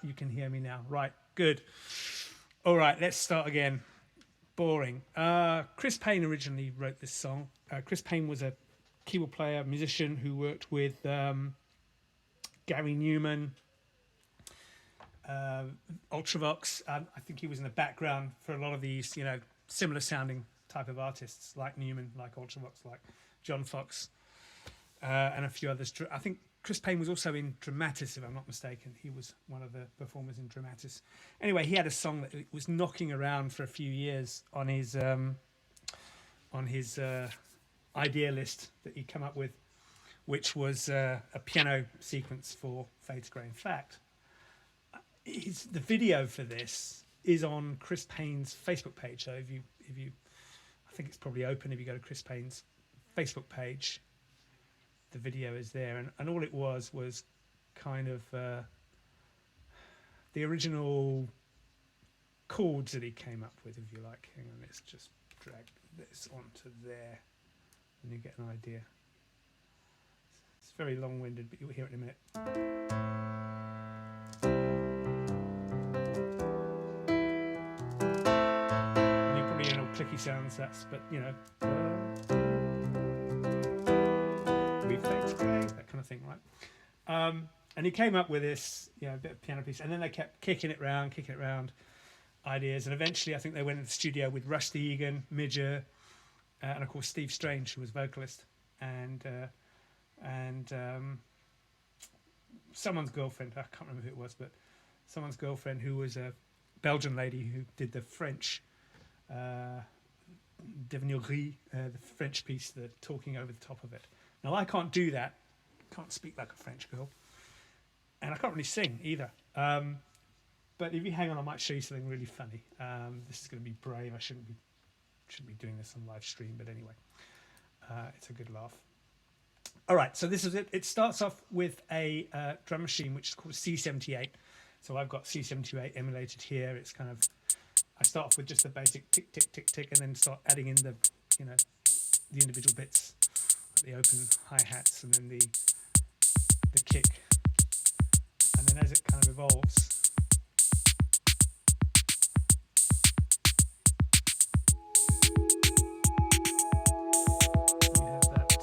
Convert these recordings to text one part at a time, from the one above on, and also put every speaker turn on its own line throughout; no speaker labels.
You can hear me now. Right, good. All right, let's start again. Boring. Chris Payne originally wrote this song. Chris Payne was a keyboard player, musician who worked with Gary Newman, Ultravox. I think he was in the background for a lot of these, similar sounding type of artists like Newman, like Ultravox, like John Fox, and a few others. I think Chris Payne was also in Dramatis, if I'm not mistaken. He was one of the performers in Dramatis. Anyway, he had a song that was knocking around for a few years on his idea list that he'd come up with, which was a piano sequence for Fade to Grey. In fact, the video for this is on Chris Payne's Facebook page. So if you, I think it's probably open if you go to Chris Payne's Facebook page. The video is there, and all it was kind of the original chords that he came up with, if you like. Hang on, let's just drag this onto there, and you get an idea. It's very long-winded, but you'll hear it in a minute. And you're probably hearing all clicky sounds. But that kind of thing, right? And he came up with this, a bit of piano piece, and then they kept kicking it round ideas, and eventually I think they went into the studio with Rusty Egan, Midger, and of course Steve Strange, who was vocalist, and someone's girlfriend, I can't remember who it was, but someone's girlfriend who was a Belgian lady who did the French Devenir, the French piece, the talking over the top of it. Now, I can't do that. Can't speak like a French girl. And I can't really sing either. But if you hang on, I might show you something really funny. This is going to be brave. I shouldn't be doing this on live stream, but anyway. It's a good laugh. All right, so this is it. It starts off with a drum machine, which is called a C78. So I've got C78 emulated here. It's kind of... I start off with just the basic tick, tick, tick, tick, and then start adding in the individual bits. The open hi-hats and then the kick, and then as it kind of evolves, you have that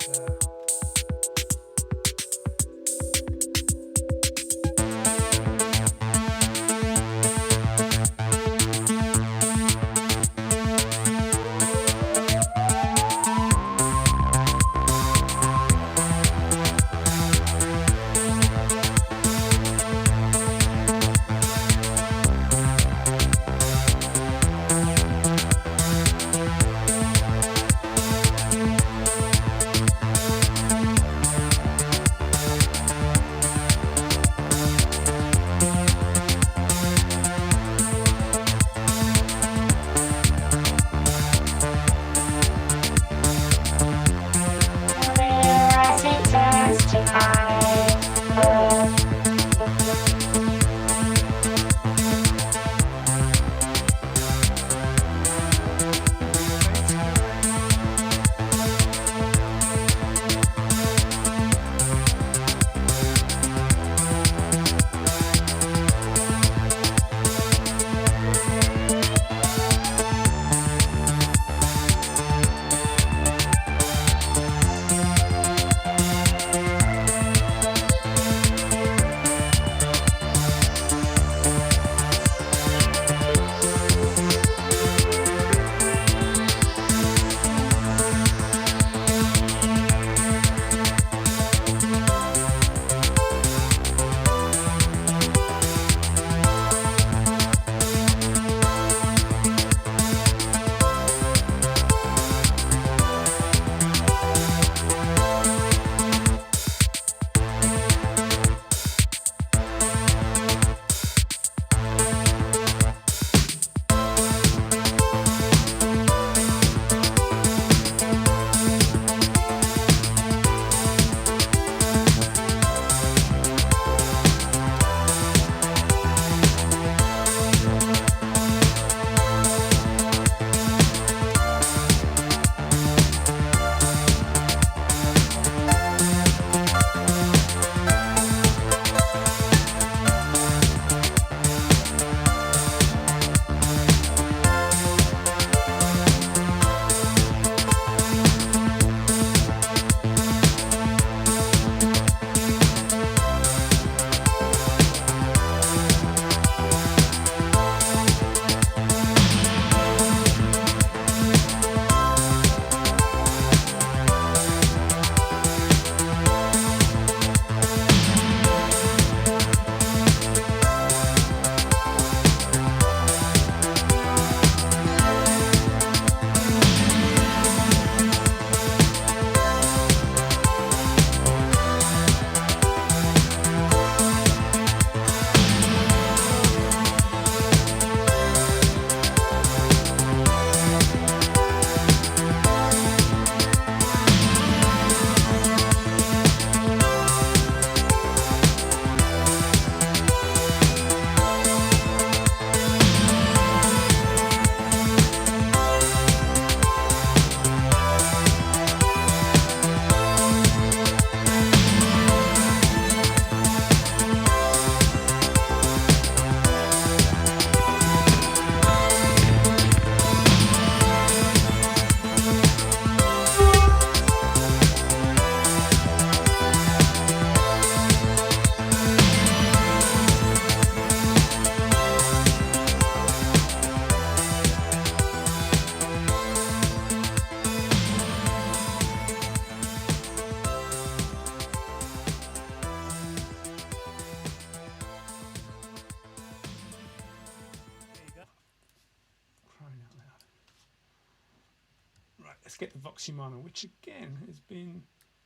let's get the Voximana, which again has been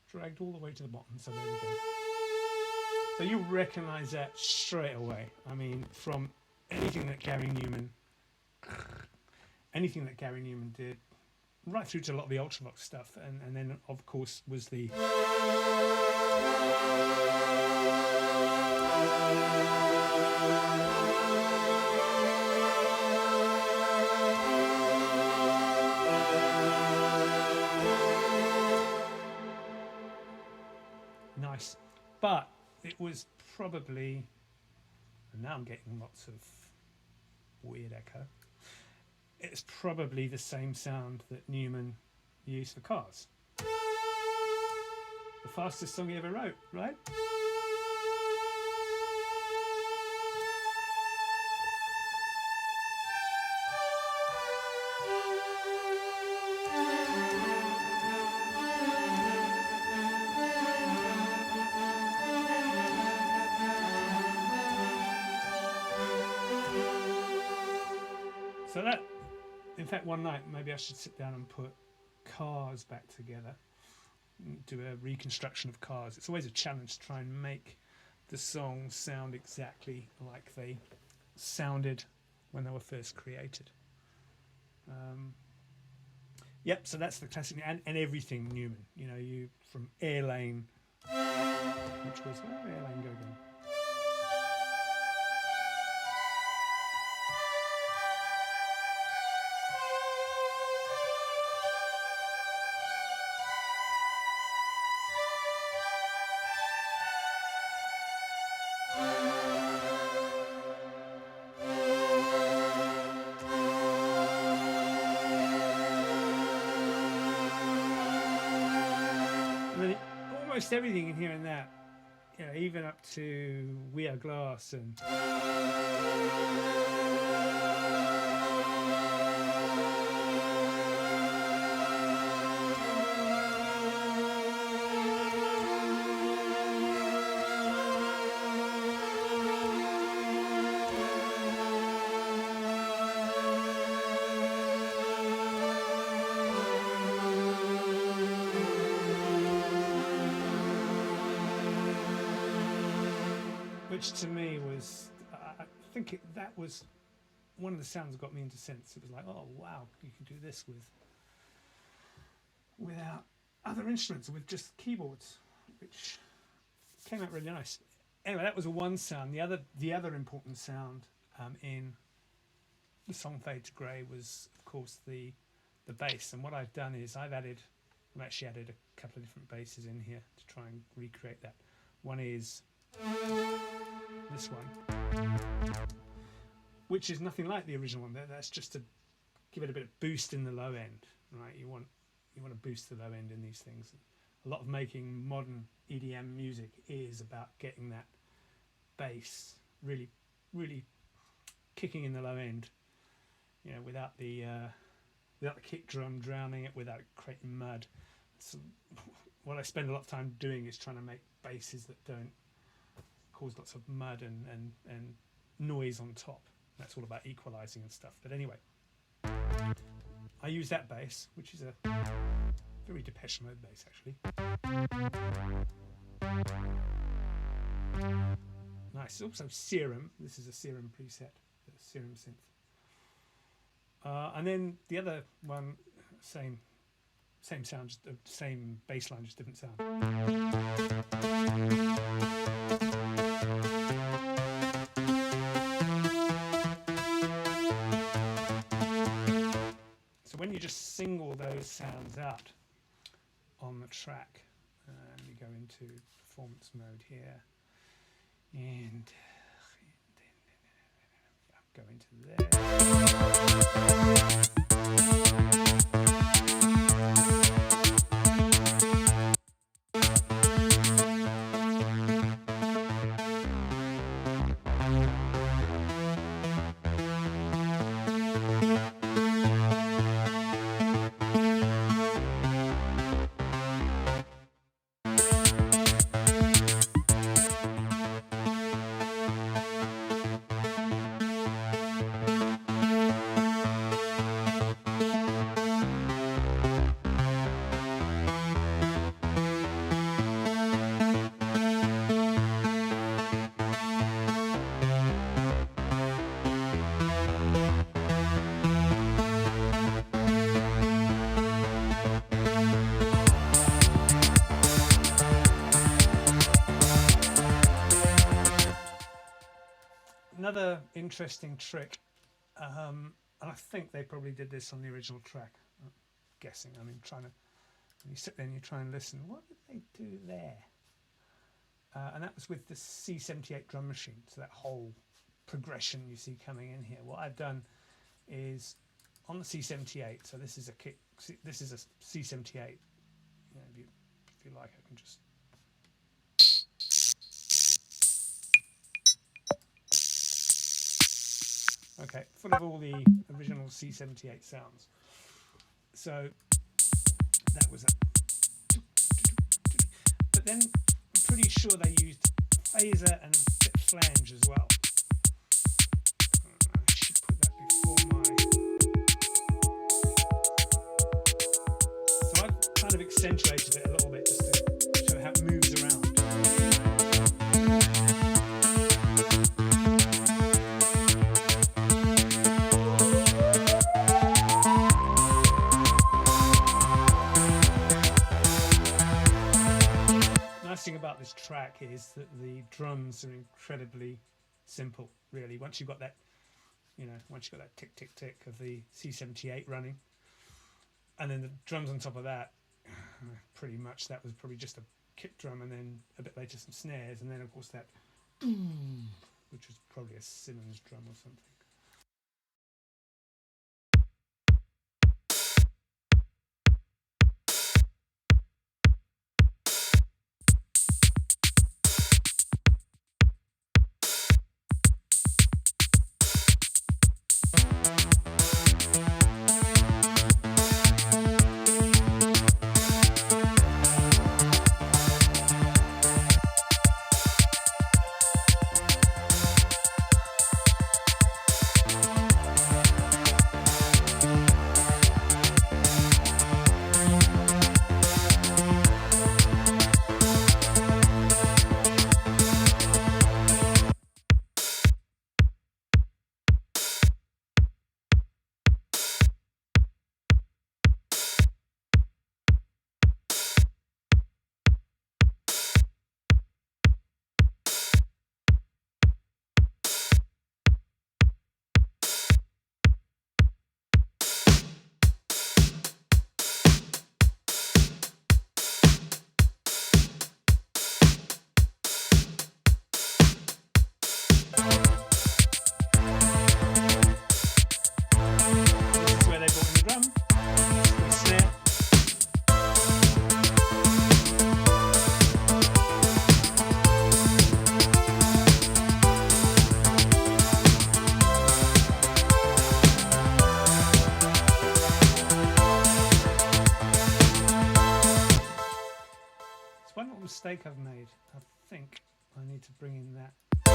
dragged all the way to the bottom. So there we go. So you recognise that straight away. I mean, from anything that Gary Newman did, right through to a lot of the Ultravox stuff, and then of course was the nice, but it was probably, and now I'm getting lots of weird echo, it's probably the same sound that Newman used for Cars. The fastest song he ever wrote, right? So that, in fact, one night maybe I should sit down and put Cars back together, do a reconstruction of Cars. It's always a challenge to try and make the songs sound exactly like they sounded when they were first created. Yep, so that's the classic, and everything Newman. You know, you from Airlane, which was Airlane Go Again. Almost everything in here and that, you know, even up to We Are Glass and which to me was, I think that was one of the sounds that got me into synths. It was like, oh wow, you can do this without other instruments, with just keyboards, which came out really nice. Anyway, that was one sound. The other important sound in the song Fade to Grey was, of course, the bass. And what I've done is I've actually added a couple of different basses in here to try and recreate that. One is this one, which is nothing like the original one. That's just to give it a bit of boost in the low end, right? You want to boost the low end in these things. A lot of making modern EDM music is about getting that bass really, really kicking in the low end, you know, without the kick drum drowning it, without creating mud. So what I spend a lot of time doing is trying to make basses that don't cause lots of mud and noise on top. That's all about equalizing and stuff. But anyway, I use that bass, which is a very Depeche Mode bass actually. Nice. Also Serum. This is a Serum preset, the Serum synth. And then the other one, same sound, just same bass line, just different sound. So when you just single those sounds out on the track, and we go into performance mode here, and go into there. Another interesting trick, and I think they probably did this on the original track. I'm guessing. I mean, trying to when you sit there and you try and listen, what did they do there? And that was with the C78 drum machine. So that whole progression you see coming in here. What I've done is on the C78. So this is a kick. This is a C78. You know, if you like, I can just. Okay, full of all the original C78 sounds. So that was a. But then I'm pretty sure they used phaser and a bit of flange as well. I should put that before my. So I've kind of accentuated it a little bit just to show how it moves around. About this track is that the drums are incredibly simple, really. Once you've got that, once you've got that tick tick tick of the C78 running, and then the drums on top of that, pretty much that was probably just a kick drum, and then a bit later some snares, and then of course that, which was probably a Simmons drum or something. Mistake I've made. I think I need to bring in that. I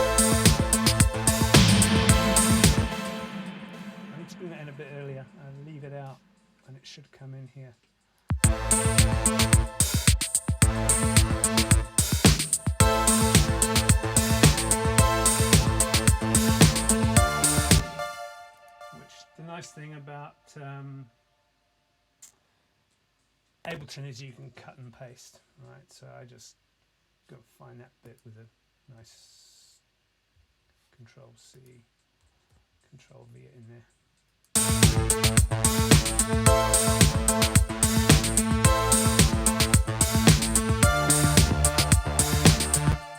need to bring that in a bit earlier. I'll leave it out and it should come in here. Which the nice thing about Ableton is you can cut and paste, right? So I just go find that bit with a nice Control C, Control V it in there.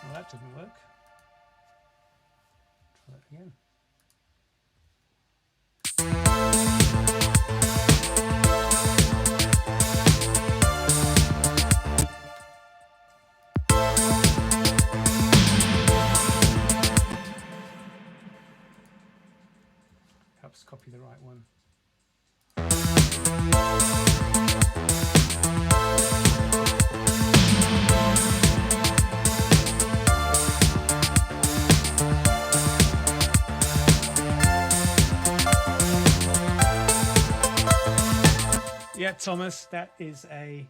Well, that didn't work. Try that again. Copy the right one. Yeah, Thomas, that is a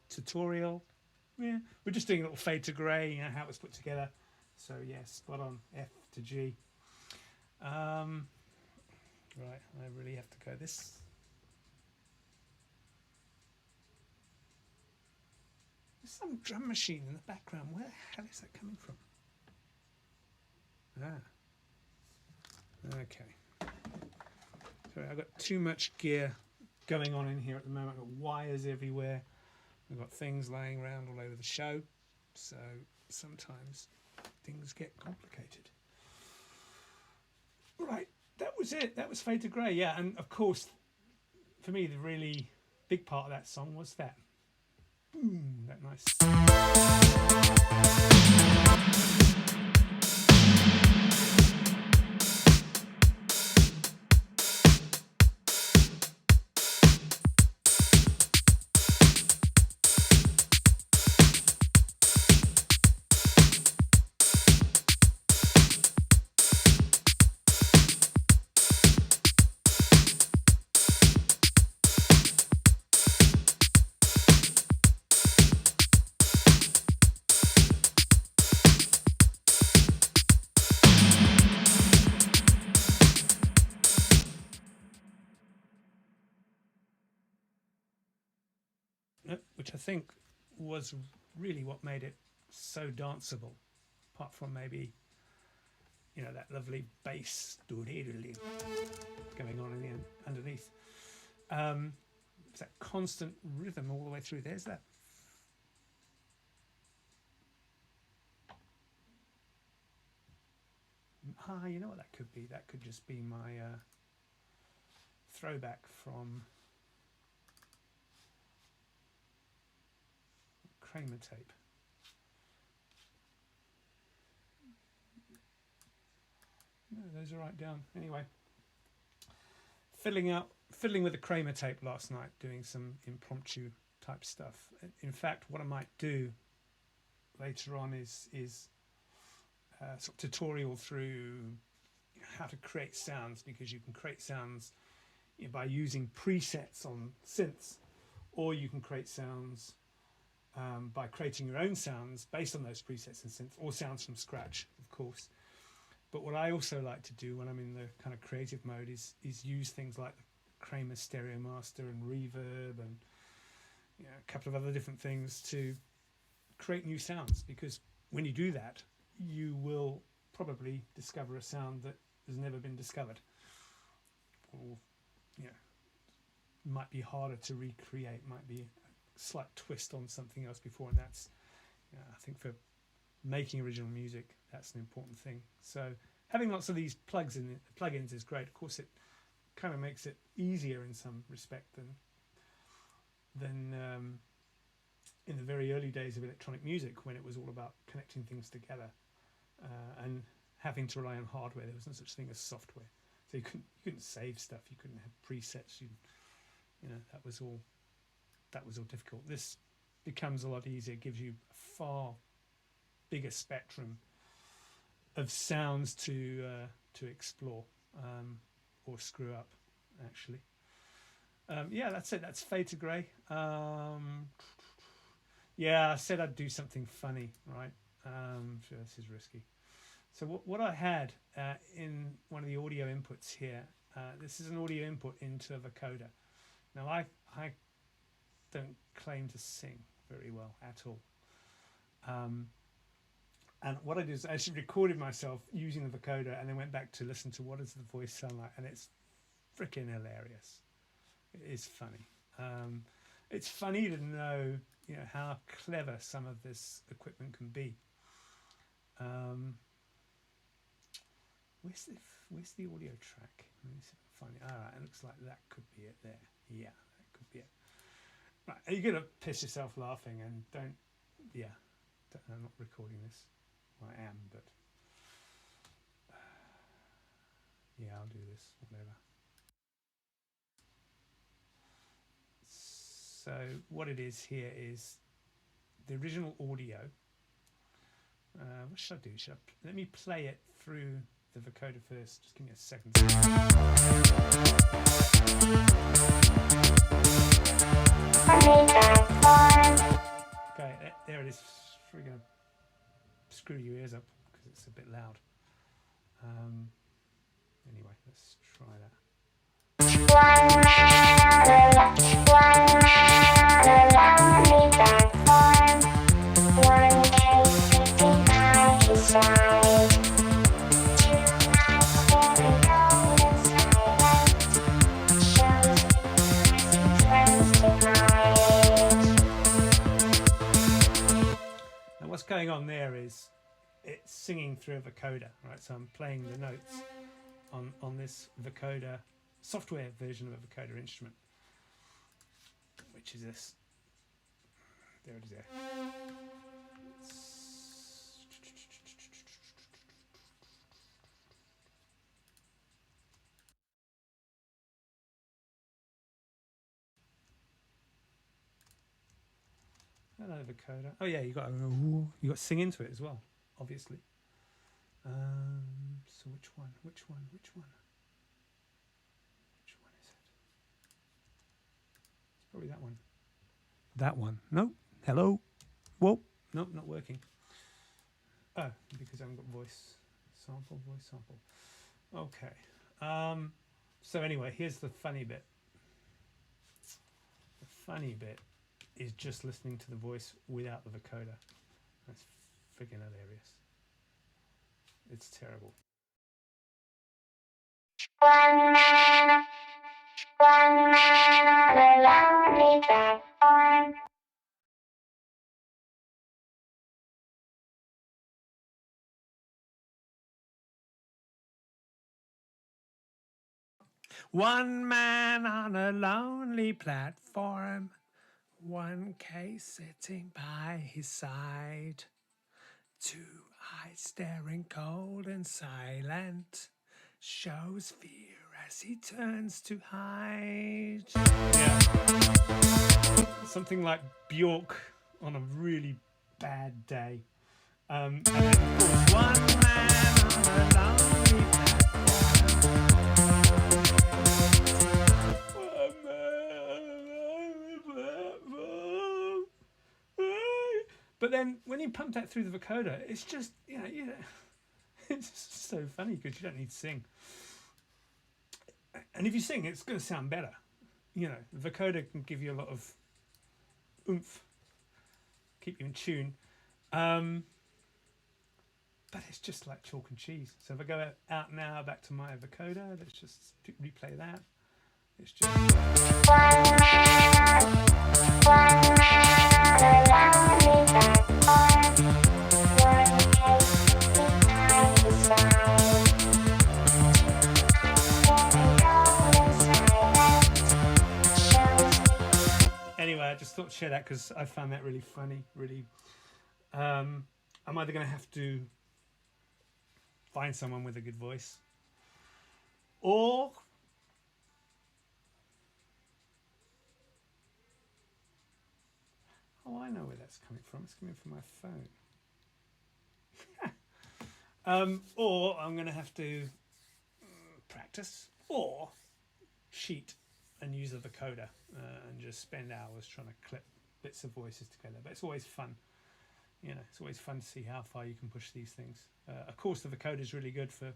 tutorial. Yeah, we're just doing a little fade to grey, how it was put together. So yeah, spot on, F to G. Right, I really have to go this. There's some drum machine in the background. Where the hell is that coming from? Okay. Sorry, I've got too much gear going on in here at the moment. I've got wires everywhere. I've got things laying around all over the show. So sometimes things get complicated. Right, that was it. That was Fade to Grey. Yeah, and of course, for me, the really big part of that song was that boom, that nice. Which I think was really what made it so danceable, apart from maybe, you know, that lovely bass going on in the underneath. It's that constant rhythm all the way through. There's that. You know what that could be? That could just be my throwback from Kramer tape. No, those are right down. Anyway, fiddling with the Kramer tape last night, doing some impromptu type stuff. In fact, what I might do later on is sort of tutorial through how to create sounds, because you can create sounds by using presets on synths, or you can create sounds by creating your own sounds based on those presets and synths, or sounds from scratch, of course. But what I also like to do when I'm in the kind of creative mode is use things like the Kramer Stereo Master and Reverb and, you know, a couple of other different things to create new sounds, because when you do that, you will probably discover a sound that has never been discovered, or, you know, might be harder to recreate, might be a slight twist on something else before, and that's, you know, I think for making original music, that's an important thing. So having lots of these plugins is great. Of course, it kind of makes it easier in some respect than in the very early days of electronic music, when it was all about connecting things together and having to rely on hardware. There was no such thing as software, so you couldn't save stuff. You couldn't have presets. You know, that was all difficult. This becomes a lot easier. It gives you a far bigger spectrum of sounds to explore or screw up, actually. Yeah, that's it. That's Fade to Grey. Yeah, I said I'd do something funny, right? Sure, this is risky. So what I had in one of the audio inputs here, this is an audio input into a vocoder. Now, I don't claim to sing very well at all. And what I did is I actually recorded myself using the vocoder and then went back to listen to what does the voice sound like, and it's freaking hilarious. It is funny. It's funny to know, you know, how clever some of this equipment can be. Where's the audio track? Let me see if I can find it. All right, it looks like that could be it there. Yeah, that could be it. Right, you're gonna piss yourself laughing, and don't. Yeah, I'm not recording this. Well, I am, but yeah, I'll do this. Whatever. So what it is here is the original audio. What should I do? Let me play it through the vocoder first. Just give me a second. Okay, there it is. We're going to screw your ears up because it's a bit loud. Anyway, let's try that. on there is it's singing through a vocoder, right? So I'm playing the notes on this vocoder software version of a vocoder instrument, which is this. There it is there. Hello, vocoder. Oh yeah, you got to sing into it as well, obviously. So which one? Which one is it? It's probably that one. That one. No. Hello. Whoa. Nope, not working. Oh, because I haven't got voice sample. Okay. So anyway, here's the funny bit. The funny bit is just listening to the voice without the vocoder. That's friggin' hilarious. It's terrible. One man on a lonely platform. One man on a lonely platform. 1K sitting by his side. 2 eyes staring cold and silent. Shows fear as he turns to hide. Yeah. Something like Bjork on a really bad day. And then of course, one man on a lonely platform. But then when you pump that through the vocoder, it's just, it's just so funny because you don't need to sing. And if you sing, it's going to sound better. The vocoder can give you a lot of oomph, keep you in tune. But it's just like chalk and cheese. So if I go out now back to my vocoder, let's just replay that. It's just... Anyway, I just thought to share that because I found that really funny, really. I'm either going to have to find someone with a good voice, or I know where that's coming from. It's coming from my phone. Or I'm going to have to practice or cheat and use a vocoder and just spend hours trying to clip bits of voices together. But it's always fun. It's always fun to see how far you can push these things. Of course, the vocoder is really good for,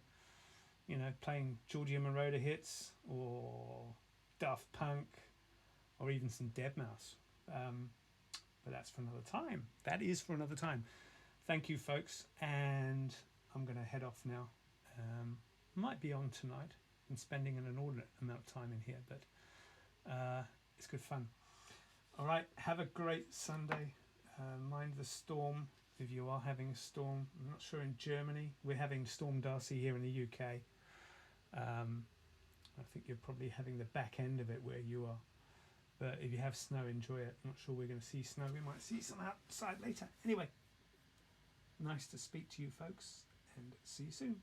playing Giorgio Moroder hits or Daft Punk or even some deadmau5. But that's for another time. That is for another time. Thank you, folks. And I'm going to head off now. Might be on tonight and spending an inordinate amount of time in here, but it's good fun. All right. Have a great Sunday. Mind the storm if you are having a storm. I'm not sure in Germany. We're having Storm Darcy here in the UK. I think you're probably having the back end of it where you are. But if you have snow, enjoy it. I'm not sure we're going to see snow. We might see some outside later. Anyway, nice to speak to you folks and see you soon.